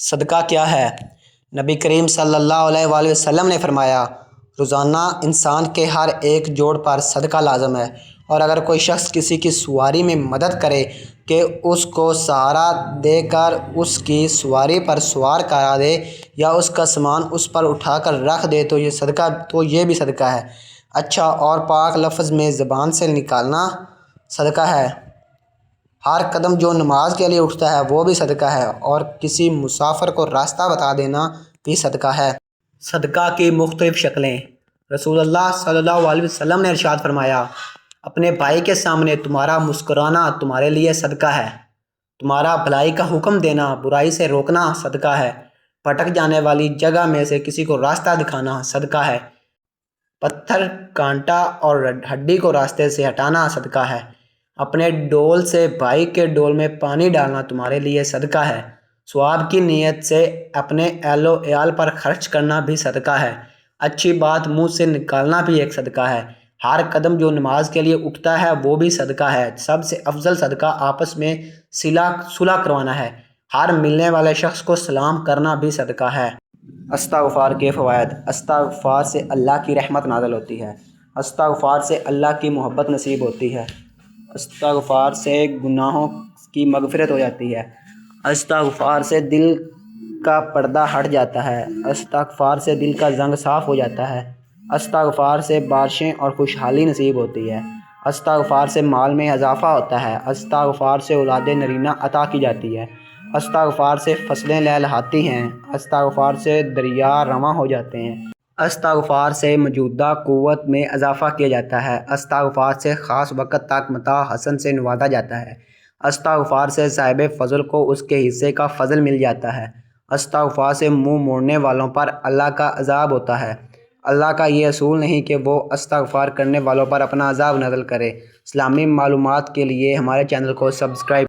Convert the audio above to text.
صدقہ کیا ہے؟ نبی کریم صلی اللہ علیہ وآلہ وسلم نے فرمایا، روزانہ انسان کے ہر ایک جوڑ پر صدقہ لازم ہے، اور اگر کوئی شخص کسی کی سواری میں مدد کرے کہ اس کو سہارا دے کر اس کی سواری پر سوار کرا دے یا اس کا سامان اس پر اٹھا کر رکھ دے تو یہ بھی صدقہ ہے۔ اچھا اور پاک لفظ میں زبان سے نکالنا صدقہ ہے۔ ہر قدم جو نماز کے لیے اٹھتا ہے وہ بھی صدقہ ہے، اور کسی مسافر کو راستہ بتا دینا بھی صدقہ ہے۔ صدقہ کی مختلف شکلیں۔ رسول اللہ صلی اللہ علیہ وسلم نے ارشاد فرمایا، اپنے بھائی کے سامنے تمہارا مسکرانا تمہارے لیے صدقہ ہے، تمہارا بھلائی کا حکم دینا، برائی سے روکنا صدقہ ہے، بھٹک جانے والی جگہ میں سے کسی کو راستہ دکھانا صدقہ ہے، پتھر کانٹا اور ہڈی کو راستے سے ہٹانا صدقہ ہے، اپنے ڈول سے بھائی کے ڈول میں پانی ڈالنا تمہارے لیے صدقہ ہے، ثواب کی نیت سے اپنے اہل و عیال پر خرچ کرنا بھی صدقہ ہے، اچھی بات منہ سے نکالنا بھی ایک صدقہ ہے، ہر قدم جو نماز کے لیے اٹھتا ہے وہ بھی صدقہ ہے، سب سے افضل صدقہ آپس میں صلح کروانا ہے، ہر ملنے والے شخص کو سلام کرنا بھی صدقہ ہے۔ استغفار کے فوائد۔ استغفار سے اللہ کی رحمت نازل ہوتی ہے، استغفار سے اللہ کی محبت نصیب ہوتی ہے، استغفار سے گناہوں کی مغفرت ہو جاتی ہے، استغفار سے دل کا پردہ ہٹ جاتا ہے، استغفار سے دل کا زنگ صاف ہو جاتا ہے، استغفار سے بارشیں اور خوشحالی نصیب ہوتی ہے، استغفار سے مال میں اضافہ ہوتا ہے، استغفار سے اولاد نرینہ عطا کی جاتی ہے، استغفار سے فصلیں لہلہاتی ہیں، استغفار سے دریا رواں ہو جاتے ہیں، استغفار سے موجودہ قوت میں اضافہ کیا جاتا ہے، استغفار سے خاص وقت تک متاع حسن سے نوازا جاتا ہے، استغفار سے صاحب فضل کو اس کے حصے کا فضل مل جاتا ہے، استغفار سے منہ موڑنے والوں پر اللہ کا عذاب ہوتا ہے۔ اللہ کا یہ اصول نہیں کہ وہ استغفار کرنے والوں پر اپنا عذاب نازل کرے۔ اسلامی معلومات کے لیے ہمارے چینل کو سبسکرائب